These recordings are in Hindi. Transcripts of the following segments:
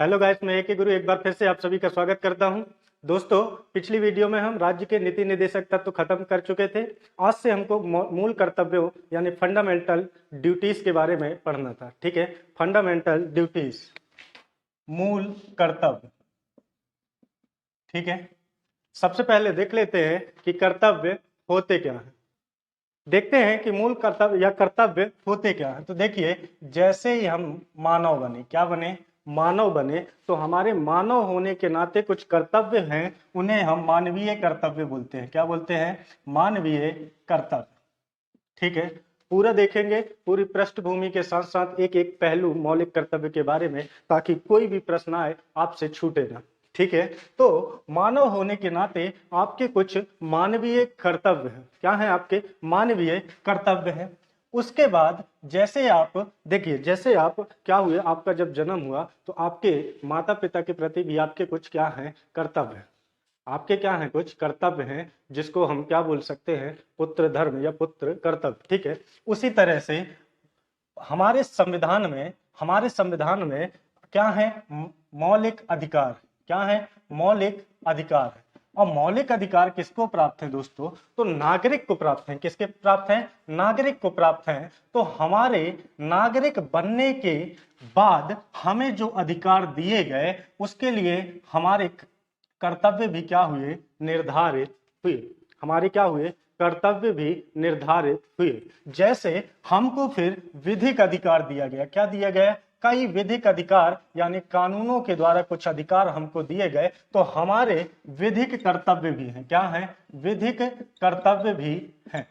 हेलो गाइस, मैं एक गुरु एक बार फिर से आप सभी का स्वागत करता हूं। दोस्तों, पिछली वीडियो में हम राज्य के नीति निर्देशक तत्व खत्म कर चुके थे। आज से हमको मूल कर्तव्यों यानी फंडामेंटल ड्यूटीज के बारे में पढ़ना था। ठीक है, फंडामेंटल ड्यूटीज, मूल कर्तव्य। ठीक है, सबसे पहले देख लेते हैं कि कर्तव्य होते क्या है। देखते हैं कि मूल कर्तव्य या कर्तव्य होते क्या है। तो देखिए, जैसे ही हम मानव बने, क्या बने? मानव बने, तो हमारे मानव होने के नाते कुछ कर्तव्य हैं, उन्हें हम मानवीय कर्तव्य बोलते हैं। क्या बोलते हैं? मानवीय कर्तव्य। ठीक है, पूरा देखेंगे, पूरी पृष्ठभूमि के साथ साथ एक एक पहलू मौलिक कर्तव्य के बारे में, ताकि कोई भी प्रश्न आए आपसे छूटे ना। ठीक है, तो मानव होने के नाते आपके कुछ मानवीय कर्तव्य हैं। क्या है आपके? मानवीय कर्तव्य है। उसके बाद जैसे आप देखिए, जैसे आप क्या हुए, आपका जब जन्म हुआ तो आपके माता पिता के प्रति भी आपके कुछ क्या है? कर्तव्य है। आपके क्या हैं? कुछ कर्तव्य हैं, जिसको हम क्या बोल सकते हैं? पुत्र धर्म या पुत्र कर्तव्य। ठीक है, उसी तरह से हमारे संविधान में क्या है? मौलिक अधिकार। क्या है? मौलिक अधिकार है। और मौलिक अधिकार किसको प्राप्त है दोस्तों? तो नागरिक को प्राप्त है। किसके प्राप्त है? नागरिक को प्राप्त है। तो हमारे नागरिक बनने के बाद हमें जो अधिकार दिए गए, उसके लिए हमारे कर्तव्य भी क्या हुए? निर्धारित हुए। हमारे क्या हुए? कर्तव्य भी निर्धारित हुए। जैसे हमको फिर विधिक अधिकार दिया गया। क्या दिया गया? कई विधिक अधिकार यानी कानूनों के द्वारा कुछ अधिकार हमको दिए गए, तो हमारे विधिक कर्तव्य भी हैं। क्या है? विधिक कर्तव्य भी हैं।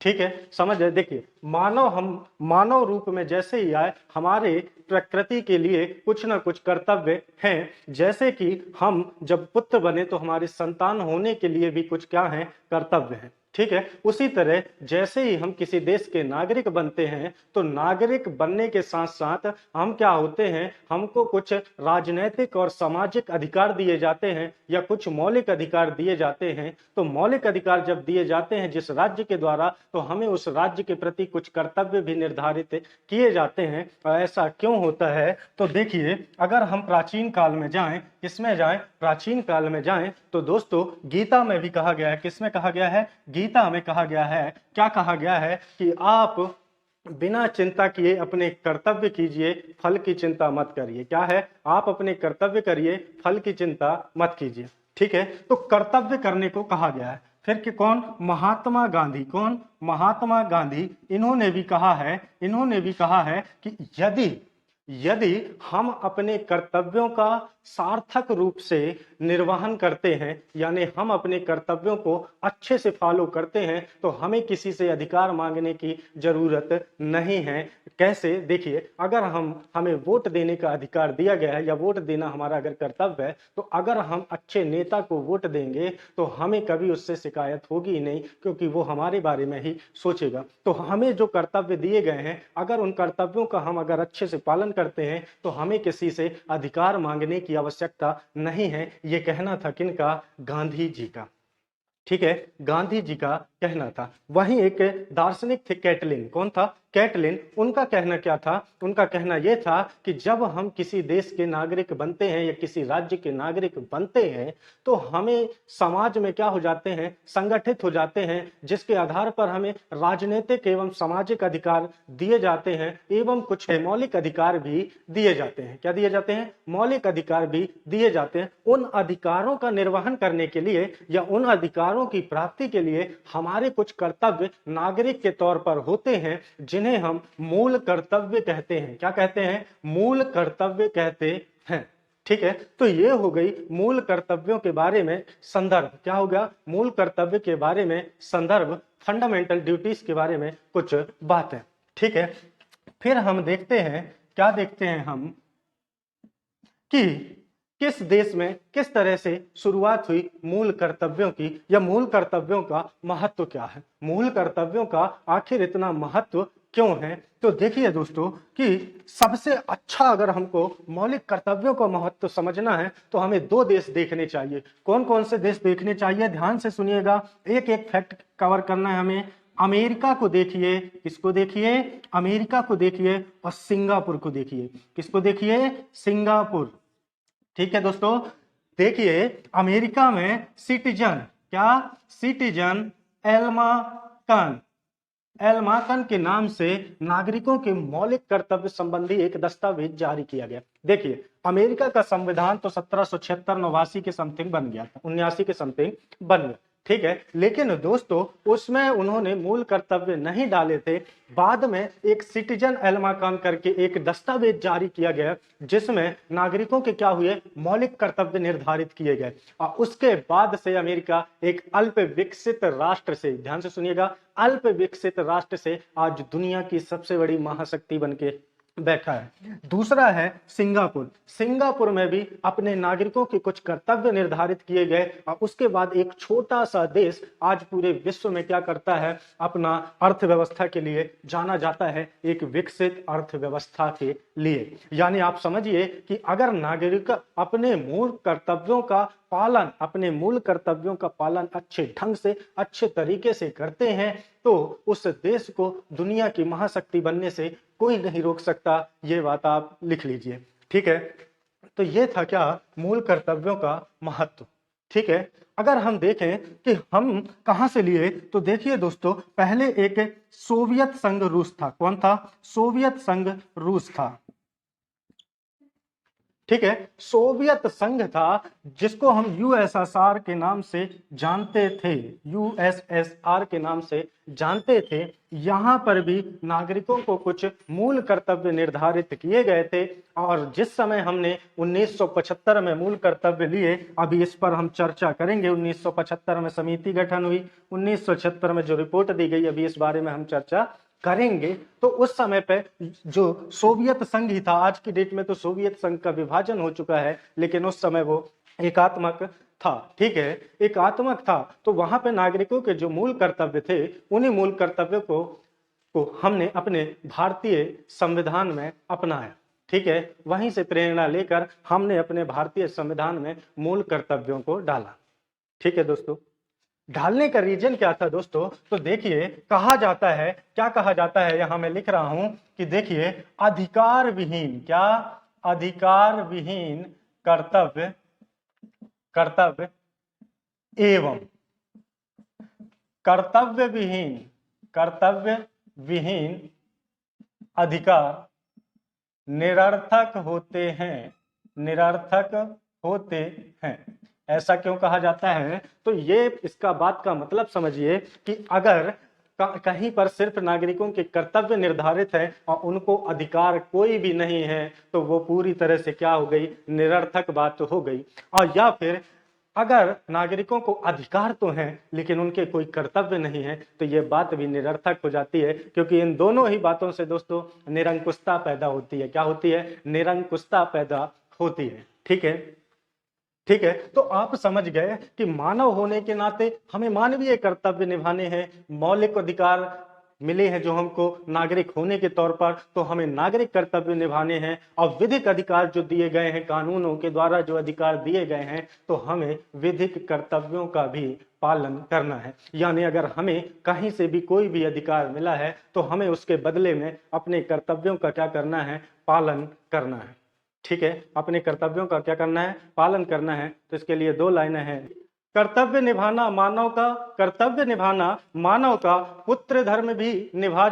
ठीक है, समझ है। देखिए, हम मानव रूप में जैसे ही आए, हमारे प्रकृति के लिए कुछ ना कुछ कर्तव्य हैं। जैसे कि हम जब पुत्र बने तो हमारे संतान होने के लिए भी कुछ क्या है? कर्तव्य हैं। ठीक है, उसी तरह जैसे ही हम किसी देश के नागरिक बनते हैं, तो नागरिक बनने के साथ साथ हम क्या होते हैं? हमको कुछ राजनैतिक और सामाजिक अधिकार दिए जाते हैं, या कुछ मौलिक अधिकार दिए जाते हैं। तो मौलिक अधिकार जब दिए जाते हैं जिस राज्य के द्वारा, तो हमें उस राज्य के प्रति कुछ कर्तव्य भी निर्धारित किए जाते हैं। ऐसा क्यों होता है? तो देखिए, अगर हम प्राचीन काल में जाएं, किसमें जाएं? प्राचीन काल में जाएं, तो दोस्तों गीता में भी कहा गया है। किसमें कहा गया है? गीता में कहा गया है। क्या कहा गया है? कि आप बिना चिंता किए अपने कर्तव्य कीजिए, फल की चिंता मत करिए। क्या है? आप अपने कर्तव्य करिए, फल की चिंता मत कीजिए। ठीक है, तो कर्तव्य करने को कहा गया है। फिर कि कौन? महात्मा गांधी। कौन? महात्मा गांधी। इन्होंने भी कहा है कि यदि यदि हम अपने कर्तव्यों का सार्थक रूप से निर्वहन करते हैं, यानी हम अपने कर्तव्यों को अच्छे से फॉलो करते हैं, तो हमें किसी से अधिकार मांगने की जरूरत नहीं है। कैसे? देखिए, अगर हमें वोट देने का अधिकार दिया गया है, या वोट देना हमारा अगर कर्तव्य है, तो अगर हम अच्छे नेता को वोट देंगे तो हमें कभी उससे शिकायत होगी ही नहीं, क्योंकि वो हमारे बारे में ही सोचेगा। तो हमें जो कर्तव्य दिए गए हैं, अगर उन कर्तव्यों का हम अगर अच्छे से पालन करते हैं, तो हमें किसी से अधिकार मांगने की आवश्यकता नहीं है। ये कहना था किनका? गांधी जी का। ठीक है, गांधी जी का कहना था। वहीं एक दार्शनिक थे कैटलिन। कौन था? कैटलिन। उनका कहना क्या था? उनका कहना यह था कि जब हम किसी देश के नागरिक बनते हैं या किसी राज्य के नागरिक बनते हैं, तो हमें समाज में क्या हो जाते हैं? संगठित हो जाते हैं, जिसके आधार पर हमें राजनीतिक एवं सामाजिक अधिकार दिए जाते हैं, एवं कुछ मौलिक अधिकार भी दिए जाते हैं। क्या दिए जाते हैं? मौलिक अधिकार भी दिए जाते हैं। उन अधिकारों का निर्वहन करने के लिए या उन अधिकारों की प्राप्ति के लिए हमारे कुछ कर्तव्य नागरिक के तौर पर होते हैं, जिन्हें हम मूल कर्तव्य कहते हैं। क्या कहते हैं? मूल कर्तव्य कहते हैं। ठीक है, तो ये हो गई मूल कर्तव्यों के बारे में संदर्भ। क्या हो गया? मूल कर्तव्य के बारे में संदर्भ, फंडामेंटल ड्यूटीज के बारे में कुछ बातें। ठीक है, फिर हम देखते हैं, क्या देखते हैं हम? कि किस देश में किस तरह से शुरुआत हुई मूल कर्तव्यों की, या मूल कर्तव्यों का महत्व क्या है? मूल कर्तव्यों का आखिर इतना महत्व क्यों है? तो देखिए दोस्तों, कि सबसे अच्छा अगर हमको मौलिक कर्तव्यों का महत्व समझना है, तो हमें दो देश देखने चाहिए। कौन कौन से देश देखने चाहिए? ध्यान से सुनिएगा, एक एक फैक्ट कवर करना है हमें। अमेरिका को देखिए। किसको देखिए? अमेरिका को देखिए। और सिंगापुर को देखिए। किसको देखिए? सिंगापुर। ठीक है दोस्तों, देखिए अमेरिका में सिटीजन, क्या सिटीजन एलमाकन के नाम से नागरिकों के मौलिक कर्तव्य संबंधी एक दस्तावेज जारी किया गया। देखिए अमेरिका का संविधान तो 1776 89 के समथिंग बन गया था, 79 के समथिंग बन गया, ठीक है, लेकिन दोस्तों उसमें उन्होंने मूल कर्तव्य नहीं डाले थे। बाद में एक सिटीजन एलमाकन करके एक दस्तावेज जारी किया गया जिसमें नागरिकों के क्या हुए, मौलिक कर्तव्य निर्धारित किए गए, और उसके बाद से अमेरिका एक अल्प विकसित राष्ट्र से, ध्यान से सुनिएगा, अल्प विकसित राष्ट्र से आज दुनिया की सबसे बड़ी महाशक्ति बनके बैठा है। दूसरा है सिंगापुर। सिंगापुर में भी अपने नागरिकों के कुछ कर्तव्य निर्धारित किए गए, और उसके बाद एक छोटा सा देश आज पूरे विश्व में क्या करता है, अपना अर्थव्यवस्था के लिए जाना जाता है, एक विकसित अर्थव्यवस्था के लिए। यानी आप समझिए कि अगर नागरिक अपने मूल कर्तव्यों का पालन अच्छे ढंग से, अच्छे तरीके से करते हैं, तो उस देश को दुनिया की महाशक्ति बनने से कोई नहीं रोक सकता। ये बात आप लिख लीजिए, ठीक है। तो ये था क्या, मूल कर्तव्यों का महत्व, ठीक है। अगर हम देखें कि हम कहां से लिए, तो देखिए दोस्तों, पहले एक सोवियत संघ रूस था। कौन था? सोवियत संघ रूस था, ठीक है। सोवियत संघ था जिसको हम यूएसएसआर के नाम से जानते थे, यूएसएसआर के नाम से जानते थे। यहां पर भी नागरिकों को कुछ मूल कर्तव्य निर्धारित किए गए थे, और जिस समय हमने 1975 में मूल कर्तव्य लिए, अभी इस पर हम चर्चा करेंगे। 1975 में समिति गठन हुई, 1976 में जो रिपोर्ट दी गई, अभी इस बारे में हम चर्चा करेंगे। तो उस समय पे जो सोवियत संघ ही था, आज की डेट में तो सोवियत संघ का विभाजन हो चुका है, लेकिन उस समय वो एकात्मक था, ठीक है, एकात्मक था। तो वहां पे नागरिकों के जो मूल कर्तव्य थे, उन्हीं मूल कर्तव्यों को हमने अपने भारतीय संविधान में अपनाया, ठीक है। वहीं से प्रेरणा लेकर हमने अपने भारतीय संविधान में मूल कर्तव्यों को डाला, ठीक है दोस्तों। ढालने का रीजन क्या था दोस्तों? तो देखिए, कहा जाता है, क्या कहा जाता है, यहां मैं लिख रहा हूं कि देखिए, अधिकार विहीन, क्या, अधिकार विहीन कर्तव्य एवं कर्तव्य विहीन अधिकार निरर्थक होते हैं। ऐसा क्यों कहा जाता है? तो ये इसका बात का मतलब समझिए कि अगर कहीं पर सिर्फ नागरिकों के कर्तव्य निर्धारित है और उनको अधिकार कोई भी नहीं है, तो वो पूरी तरह से क्या हो गई, निरर्थक बात हो गई। और या फिर अगर नागरिकों को अधिकार तो हैं लेकिन उनके कोई कर्तव्य नहीं है, तो ये बात भी निरर्थक हो जाती है, क्योंकि इन दोनों ही बातों से दोस्तों निरंकुशता पैदा होती है। क्या होती है? निरंकुशता पैदा होती है, ठीक है, ठीक है। तो आप समझ गए कि मानव होने के नाते हमें मानवीय कर्तव्य निभाने हैं, मौलिक अधिकार मिले हैं जो हमको नागरिक होने के तौर पर, तो हमें नागरिक कर्तव्य निभाने हैं। और विधिक अधिकार जो दिए गए हैं, कानूनों के द्वारा जो अधिकार दिए गए हैं, तो हमें विधिक कर्तव्यों का भी पालन करना है। यानी अगर हमें कहीं से भी कोई भी अधिकार मिला है, तो हमें उसके बदले में अपने कर्तव्यों का क्या करना है, पालन करना है, ठीक है। अपने कर्तव्यों का क्या करना है, पालन करना है। तो इसके लिए दो लाइनें हैं। कर्तव्य निभाना मानव का पुत्र धर्म भी निभा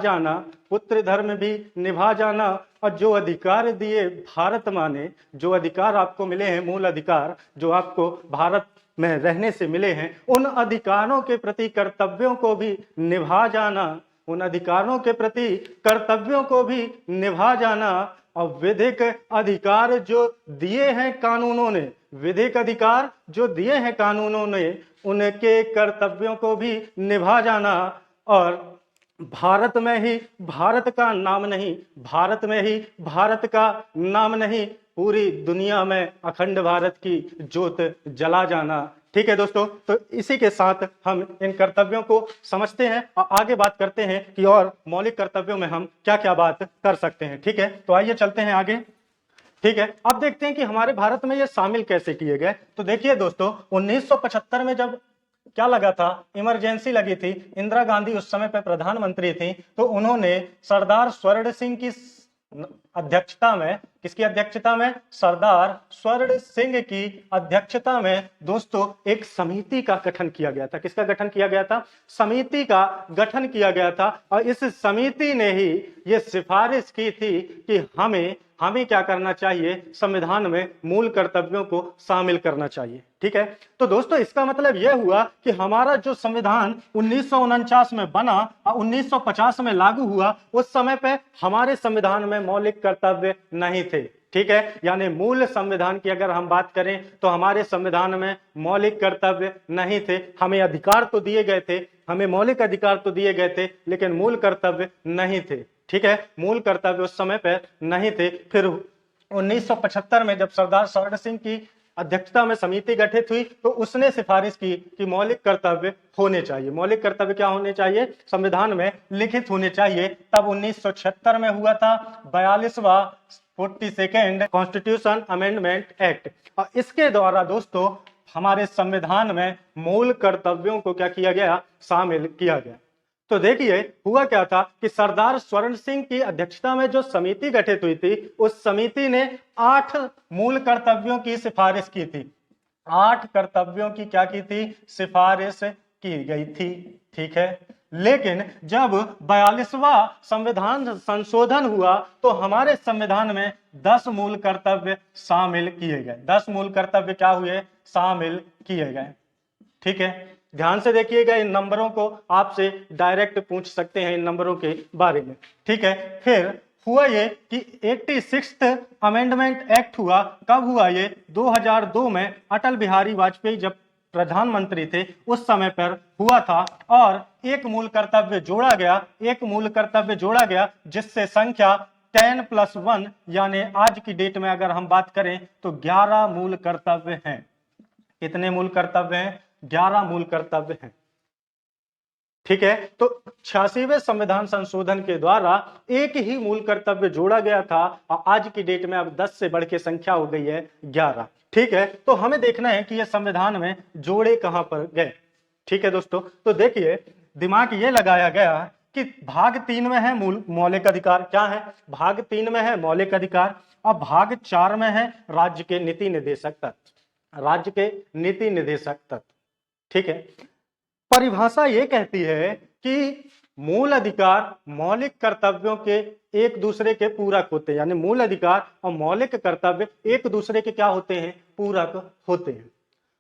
जाना, और जो अधिकार दिए भारत माने, जो अधिकार आपको मिले हैं, मूल अधिकार जो आपको भारत में रहने से मिले हैं, उन अधिकारों के प्रति कर्तव्यों को भी निभा जाना, उन अधिकारों के प्रति कर्तव्यों को भी निभा जाना। और विधिक अधिकार जो दिए हैं कानूनों ने, विधिक अधिकार जो दिए हैं कानूनों ने, उनके कर्तव्यों को भी निभा जाना। और भारत में ही भारत का नाम नहीं, भारत में ही भारत का नाम नहीं, पूरी दुनिया में अखंड भारत की ज्योत जला जाना, ठीक है दोस्तों। तो इसी के साथ हम इन कर्तव्यों को समझते हैं और आगे बात करते हैं कि और मौलिक कर्तव्यों में हम क्या क्या बात कर सकते हैं, ठीक है। तो आइए चलते हैं आगे, ठीक है। अब देखते हैं कि हमारे भारत में ये शामिल कैसे किए गए। तो देखिए दोस्तों, 1975 में जब क्या लगा था, इमरजेंसी लगी थी, इंदिरा गांधी उस समय पे प्रधानमंत्री थी, तो उन्होंने सरदार स्वर्ण सिंह की अध्यक्षता में, किसकी अध्यक्षता में, सरदार स्वर्ण सिंह की अध्यक्षता में दोस्तों एक समिति का गठन किया गया था। किसका गठन किया गया था, समिति का गठन किया गया था। और इस समिति ने ही ये सिफारिश की थी कि हमें क्या करना चाहिए, संविधान में मूल कर्तव्यों को शामिल करना चाहिए। ठीक है, तो दोस्तों इसका मतलब यह हुआ कि हमारा जो संविधान 1949 में बना और 1950 में लागू हुआ, उस समय पे हमारे संविधान में मौलिक कर्तव्य नहीं थे। ठीक है, यानी मूल संविधान की अगर हम बात करें तो हमारे संविधान में मौलिक कर्तव्य नहीं थे। हमें अधिकार तो दिए गए थे, हमें मौलिक अधिकार तो दिए गए थे, लेकिन मूल कर्तव्य नहीं थे। ठीक है, मूल कर्तव्य उस समय पर नहीं थे। फिर 1975 में जब सरदार स्वर्ण सिंह की अध्यक्षता में समिति गठित हुई तो उसने सिफारिश की कि मौलिक कर्तव्य होने चाहिए। मौलिक कर्तव्य क्या होने चाहिए, संविधान में लिखित होने चाहिए। तब 1976 में हुआ था 42वां 42nd कॉन्स्टिट्यूशन अमेंडमेंट एक्ट, और इसके द्वारा दोस्तों हमारे संविधान में मूल कर्तव्यों को क्या किया गया, शामिल किया गया। तो देखिए हुआ क्या था कि सरदार स्वर्ण सिंह की अध्यक्षता में जो समिति गठित हुई थी, उस समिति ने 8 मूल कर्तव्यों की सिफारिश की थी। 8 कर्तव्यों की क्या की थी, सिफारिश की गई थी। ठीक है, लेकिन जब 42वां संविधान संशोधन हुआ तो हमारे संविधान में 10 मूल कर्तव्य शामिल किए गए। 10 मूल कर्तव्य क्या हुए, शामिल किए गए। ठीक है, ध्यान से देखिएगा, इन नंबरों को आपसे डायरेक्ट पूछ सकते हैं इन नंबरों के बारे में। ठीक है, फिर हुआ ये कि 86th अमेंडमेंट एक्ट हुआ। कब हुआ ये, 2002 में अटल बिहारी वाजपेयी जब प्रधानमंत्री थे उस समय पर हुआ था। और एक मूल कर्तव्य जोड़ा गया, एक मूल कर्तव्य जोड़ा गया जिससे संख्या 10+1 यानी आज की डेट में अगर हम बात करें तो 11 मूल कर्तव्य हैं। कितने मूल कर्तव्य हैं, 11 मूल कर्तव्य हैं। ठीक है, तो 86वें संविधान संशोधन के द्वारा एक ही मूल कर्तव्य जोड़ा गया था और आज की डेट में अब 10 से बढ़ के संख्या हो गई है 11। ठीक है, तो हमें देखना है कि ये संविधान में जोड़े कहां पर गए। ठीक है दोस्तों, तो देखिए दिमाग ये लगाया गया कि भाग 3 में है मौलिक अधिकार। क्या है, भाग 3 में है मौलिक अधिकार और भाग 4 में है राज्य के नीति निर्देशक तत्व, राज्य के नीति निर्देशक तत्व। ठीक है, परिभाषा ये कहती है कि मूल अधिकार मौलिक कर्तव्यों के एक दूसरे के पूरक होते हैं, यानी मूल अधिकार और मौलिक कर्तव्य एक दूसरे के क्या होते हैं, पूरक होते हैं।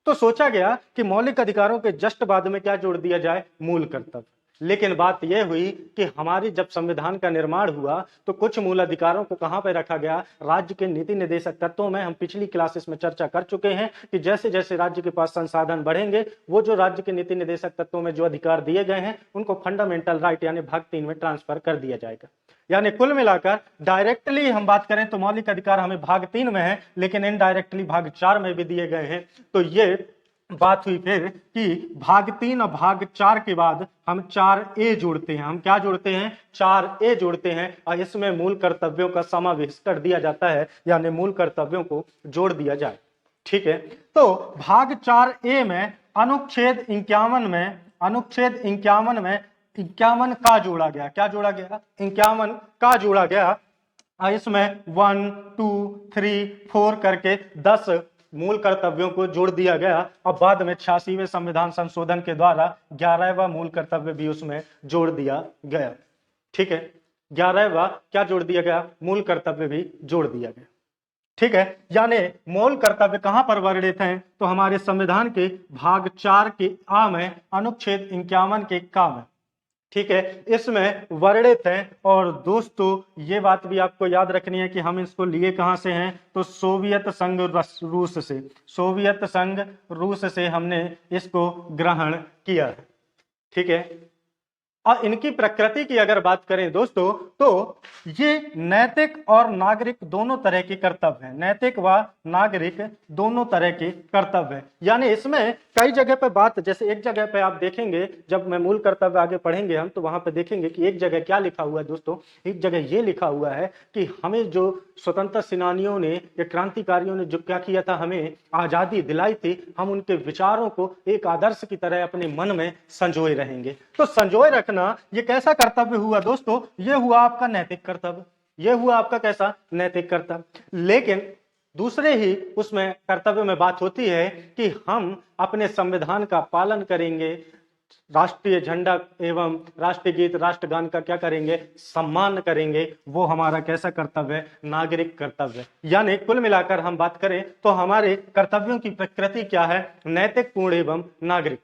तो सोचा गया कि मौलिक अधिकारों के जस्ट बाद में क्या जोड़ दिया जाए, मूल कर्तव्य। लेकिन बात यह हुई कि हमारी जब संविधान का निर्माण हुआ तो कुछ मूल अधिकारों को कहां पर रखा गया, राज्य के नीति निर्देशक तत्वों में। हम पिछली क्लासेस में चर्चा कर चुके हैं कि जैसे जैसे राज्य के पास संसाधन बढ़ेंगे, वो जो राज्य के नीति निर्देशक तत्वों में जो अधिकार दिए गए हैं उनको फंडामेंटल राइट यानी भाग 3 में ट्रांसफर कर दिया जाएगा। यानी कुल मिलाकर डायरेक्टली हम बात करें तो मौलिक अधिकार हमें भाग 3 में है, लेकिन इनडायरेक्टली भाग 4 में भी दिए गए हैं। तो ये बात हुई फिर कि भाग 3 और भाग 4 के बाद हम 4A जोड़ते हैं। हम क्या जोड़ते हैं, 4A जोड़ते हैं और इसमें मूल कर्तव्यों का समावेश कर दिया जाता है, यानी मूल कर्तव्यों को जोड़ दिया जाए। ठीक है, तो भाग 4A में अनुच्छेद 51 में 51 का जोड़ा गया। क्या जोड़ा गया, 51 का जोड़ा गया। इसमें 1 2 3 4 करके 10 मूल कर्तव्यों को जोड़ दिया गया और बाद में 86वें संविधान संशोधन के द्वारा 11वां मूल कर्तव्य भी उसमें जोड़ दिया गया। ठीक है, 11वां क्या जोड़ दिया गया, मूल कर्तव्य भी जोड़ दिया गया। ठीक है, यानी मूल कर्तव्य कहां पर वर्णित हैं, तो हमारे संविधान के भाग 4 के आ में अनुच्छेद 51 के का में। ठीक है, इसमें वर्णित हैं। और दोस्तों ये बात भी आपको याद रखनी है कि हम इसको लिए कहां से हैं, तो सोवियत संघ रूस से, सोवियत संघ रूस से हमने इसको ग्रहण किया है। ठीक है, और इनकी प्रकृति की अगर बात करें दोस्तों तो ये नैतिक और नागरिक दोनों तरह के कर्तव्य हैं। नैतिक व नागरिक दोनों तरह के कर्तव्य हैं। यानी इसमें कई जगह पे बात, जैसे एक जगह पे आप देखेंगे, जब मैं मूल कर्तव्य आगे पढ़ेंगे हम तो वहां पे देखेंगे कि एक जगह क्या लिखा हुआ है दोस्तों, एक जगह ये लिखा हुआ है कि हमें जो स्वतंत्रता सेनानियों ने या क्रांतिकारियों ने जो क्या किया था, हमें आजादी दिलाई थी, हम उनके विचारों को एक आदर्श की तरह अपने मन में संजोए रहेंगे। तो संजोए रखना ये कैसा कर्तव्य हुआ दोस्तों, ये हुआ आपका नैतिक कर्तव्य। यह हुआ आपका कैसा नैतिक कर्तव्य। लेकिन दूसरे ही उसमें कर्तव्य में बात होती है कि हम अपने संविधान का पालन करेंगे, राष्ट्रीय झंडा एवं राष्ट्रीय गीत राष्ट्रगान का क्या करेंगे, सम्मान करेंगे। वो हमारा कैसा कर्तव्य है, नागरिक कर्तव्य। यानी कुल मिलाकर हम बात करें तो हमारे कर्तव्यों की प्रकृति क्या है, नैतिक, पूर्ण एवं नागरिक।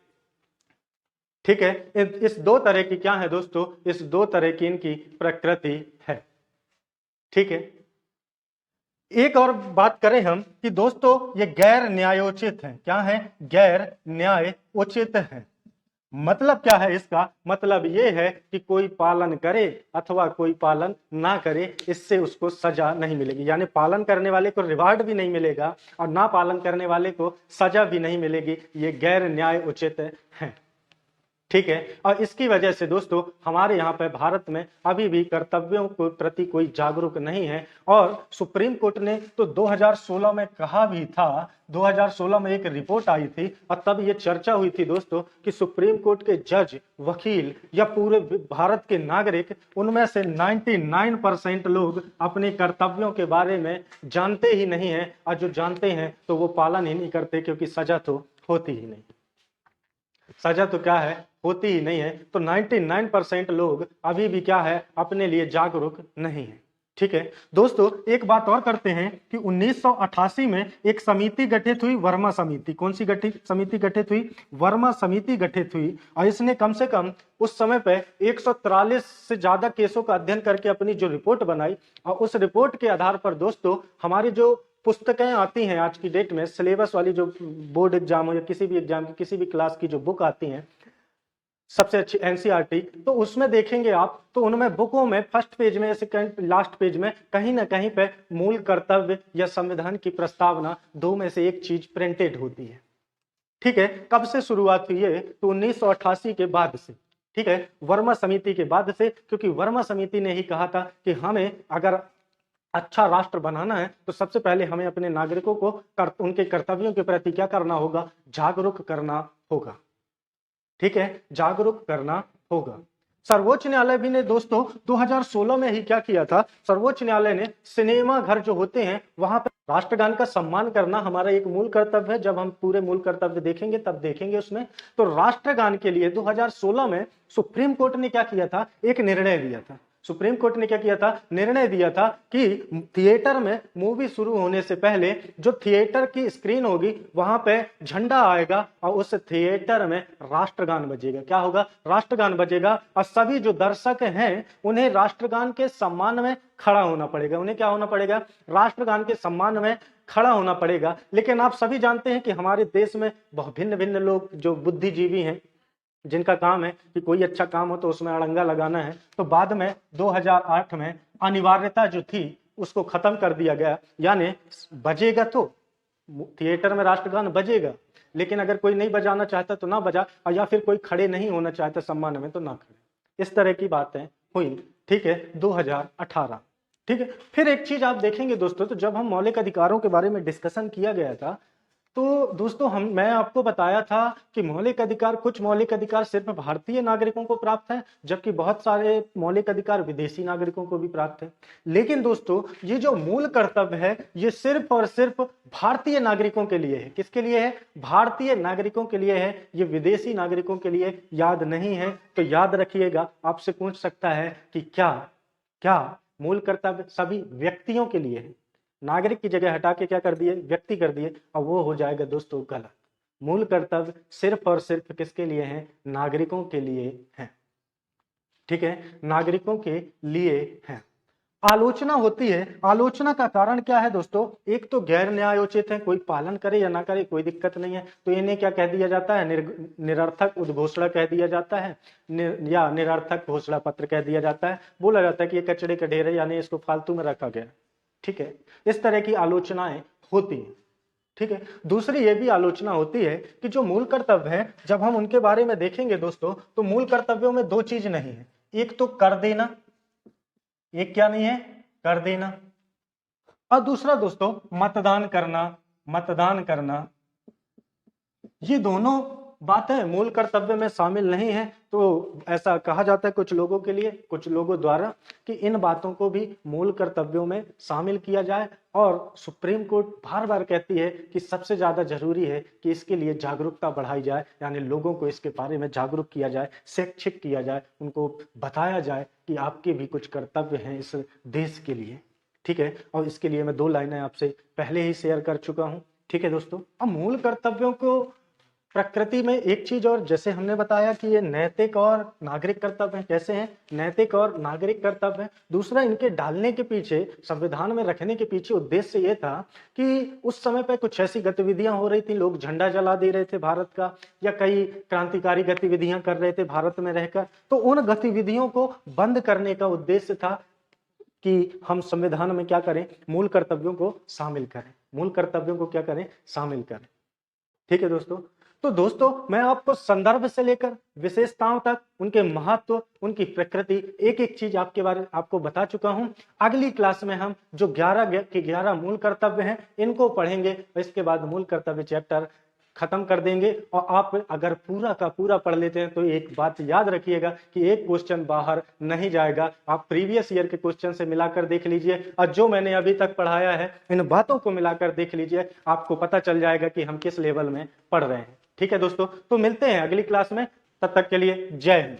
ठीक है, इस दो तरह की क्या है दोस्तों, इस दो तरह की इनकी प्रकृति है। ठीक है, एक और बात करें हम कि दोस्तों ये गैर न्यायोचित है। क्या है, गैर न्याय उचित है। मतलब क्या है इसका, मतलब ये है कि कोई पालन करे अथवा कोई पालन ना करे, इससे उसको सजा नहीं मिलेगी। यानी पालन करने वाले को रिवार्ड भी नहीं मिलेगा और ना पालन करने वाले को सजा भी नहीं मिलेगी। ये गैर न्याय उचित है। ठीक है, और इसकी वजह से दोस्तों हमारे यहाँ पे भारत में अभी भी कर्तव्यों के प्रति कोई जागरूक नहीं है। और सुप्रीम कोर्ट ने तो 2016 में कहा भी था, 2016 में एक रिपोर्ट आई थी और तब ये चर्चा हुई थी दोस्तों कि सुप्रीम कोर्ट के जज, वकील या पूरे भारत के नागरिक, उनमें से 99% लोग अपने कर्तव्यों के बारे में जानते ही नहीं है, और जो जानते हैं तो वो पालन ही नहीं करते, क्योंकि सजा तो होती ही नहीं। सजा तो क्या है, होती ही नहीं है। तो 99% लोग अभी भी क्या है, अपने लिए जागरूक नहीं है। ठीक है दोस्तों, एक बात और करते हैं कि 1988 में एक समिति गठित हुई, वर्मा समिति। कौन सी समिति गठित हुई, वर्मा समिति गठित हुई। और इसने कम से कम उस समय पे 143 से ज्यादा केसों का अध्ययन करके अपनी जो रिपोर्ट बनाई, और उस रिपोर्ट के आधार पर दोस्तों हमारी जो पुस्तकें आती हैं आज की डेट में, सिलेबस वाली जो बोर्ड एग्जाम हो या किसी भी एग्जाम की किसी भी क्लास की जो बुक आती हैं, सबसे अच्छी एनसीईआरटी, तो उसमें देखेंगे आप तो उनमें बुकों में फर्स्ट पेज में, सेकंड लास्ट पेज में कहीं ना कहीं पे मूल कर्तव्य या संविधान की प्रस्तावना, दो में से एक चीज प्रिंटेड होती है। ठीक है, कब से शुरुआत हुई है, तो 1988 के बाद से। ठीक है, वर्मा समिति के बाद से, क्योंकि वर्मा समिति ने ही कहा था कि हमें अगर अच्छा राष्ट्र बनाना है तो सबसे पहले हमें अपने नागरिकों को उनके कर्तव्यों के प्रति क्या करना होगा, जागरूक करना होगा। ठीक है, जागरूक करना होगा। सर्वोच्च न्यायालय भी ने दोस्तों 2016 में ही क्या किया था, सर्वोच्च न्यायालय ने सिनेमा घर जो होते हैं वहां पर राष्ट्रगान का सम्मान करना हमारा एक मूल कर्तव्य है। जब हम पूरे मूल कर्तव्य देखेंगे तब देखेंगे उसमें, तो राष्ट्रगान के लिए 2016 में सुप्रीम कोर्ट ने क्या किया था, एक निर्णय दिया था। सुप्रीम कोर्ट ने क्या किया था, निर्णय दिया था कि थिएटर में मूवी शुरू होने से पहले जो थिएटर की स्क्रीन होगी वहां पे झंडा आएगा और उस थिएटर में राष्ट्रगान बजेगा। क्या होगा, राष्ट्रगान बजेगा, और सभी जो दर्शक हैं उन्हें राष्ट्रगान के सम्मान में खड़ा होना पड़ेगा। उन्हें क्या होना पड़ेगा, राष्ट्रगान के सम्मान में खड़ा होना पड़ेगा। लेकिन आप सभी जानते हैं कि हमारे देश में बहुत भिन्न भिन्न लोग जो बुद्धिजीवी हैं, जिनका काम है कि कोई अच्छा काम हो तो उसमें अड़ंगा लगाना है। तो बाद में 2008 में अनिवार्यता जो थी उसको खत्म कर दिया गया। यानी बजेगा तो थिएटर में राष्ट्रगान बजेगा, लेकिन अगर कोई नहीं बजाना चाहता तो ना बजा, और या फिर कोई खड़े नहीं होना चाहता सम्मान में तो ना खड़े। इस तरह की बातें हुई। ठीक है, 2018। ठीक है, फिर एक चीज आप देखेंगे दोस्तों, तो जब हम मौलिक अधिकारों के बारे में डिस्कशन किया गया था तो दोस्तों मैं आपको बताया था कि मौलिक अधिकार, कुछ मौलिक अधिकार सिर्फ भारतीय नागरिकों को प्राप्त है, जबकि बहुत सारे मौलिक अधिकार विदेशी नागरिकों को भी प्राप्त है। लेकिन दोस्तों ये जो मूल कर्तव्य है ये सिर्फ और सिर्फ भारतीय नागरिकों के लिए है। किसके लिए है, भारतीय नागरिकों के लिए है, ये विदेशी नागरिकों के लिए याद नहीं है। तो याद रखिएगा, आपसे पूछ सकता है कि क्या क्या मूल कर्तव्य सभी व्यक्तियों के लिए है, नागरिक की जगह हटा के क्या कर दिए, व्यक्ति कर दिए, और वो हो जाएगा दोस्तों गलत। मूल कर्तव्य सिर्फ और सिर्फ किसके लिए है, नागरिकों के लिए है। ठीक है, नागरिकों के लिए है। आलोचना होती है, आलोचना का कारण क्या है दोस्तों, एक तो गैर न्यायोचित है, कोई पालन करे या ना करे कोई दिक्कत नहीं है, तो इन्हें क्या कह दिया जाता है, निरर्थक उद्घोषणा कह दिया जाता है, या निरर्थक घोषणा पत्र कह दिया जाता है। बोला जाता है कि ये कचड़े का ढेर है, यानी इसको फालतू में रखा गया। ठीक है, इस तरह की आलोचनाएं होती हैं। ठीक है, दूसरी ये भी आलोचना होती है कि जो मूल कर्तव्य है, जब हम उनके बारे में देखेंगे दोस्तों, तो मूल कर्तव्यों में दो चीज नहीं है, एक तो कर देना, एक क्या नहीं है, कर देना, और दूसरा दोस्तों मतदान करना। मतदान करना, ये दोनों बातें मूल कर्तव्य में शामिल नहीं है, तो ऐसा कहा जाता है कुछ लोगों के लिए, कुछ लोगों द्वारा, कि इन बातों को भी मूल कर्तव्यों में शामिल किया जाए। और सुप्रीम कोर्ट बार बार कहती है कि सबसे ज्यादा जरूरी है कि इसके लिए जागरूकता बढ़ाई जाए, यानी लोगों को इसके बारे में जागरूक किया जाए, शिक्षित किया जाए, उनको बताया जाए कि आपके भी कुछ कर्तव्य हैं इस देश के लिए। ठीक है, और इसके लिए मैं 2 लाइनें आपसे पहले ही शेयर कर चुका हूं। ठीक है दोस्तों, अब मूल कर्तव्यों को प्रकृति में एक चीज और, जैसे हमने बताया कि ये नैतिक और नागरिक कर्तव्य हैं। कैसे हैं? नैतिक और नागरिक कर्तव्य हैं। दूसरा, इनके डालने के पीछे, संविधान में रखने के पीछे उद्देश्य ये था कि उस समय पे कुछ ऐसी गतिविधियां हो रही थी, लोग झंडा जला दे रहे थे भारत का, या कई क्रांतिकारी गतिविधियां कर रहे थे भारत में रहकर, तो उन गतिविधियों को बंद करने का उद्देश्य था कि हम संविधान में क्या करें, मूल कर्तव्यों को शामिल करें, मूल कर्तव्यों को क्या करें, शामिल करें। ठीक है दोस्तों, तो दोस्तों मैं आपको संदर्भ से लेकर विशेषताओं तक, उनके महत्व, उनकी प्रकृति, एक एक चीज आपको बता चुका हूं। अगली क्लास में हम जो 11 के 11 मूल कर्तव्य हैं इनको पढ़ेंगे, इसके बाद मूल कर्तव्य चैप्टर खत्म कर देंगे। और आप अगर पूरा का पूरा पढ़ लेते हैं तो एक बात याद रखिएगा कि एक क्वेश्चन बाहर नहीं जाएगा। आप प्रीवियस ईयर के क्वेश्चन से मिलाकर देख लीजिए, और जो मैंने अभी तक पढ़ाया है इन बातों को मिलाकर देख लीजिए, आपको पता चल जाएगा कि हम किस लेवल में पढ़ रहे हैं। ठीक है दोस्तों, तो मिलते हैं अगली क्लास में, तब तक के लिए जय हिंद।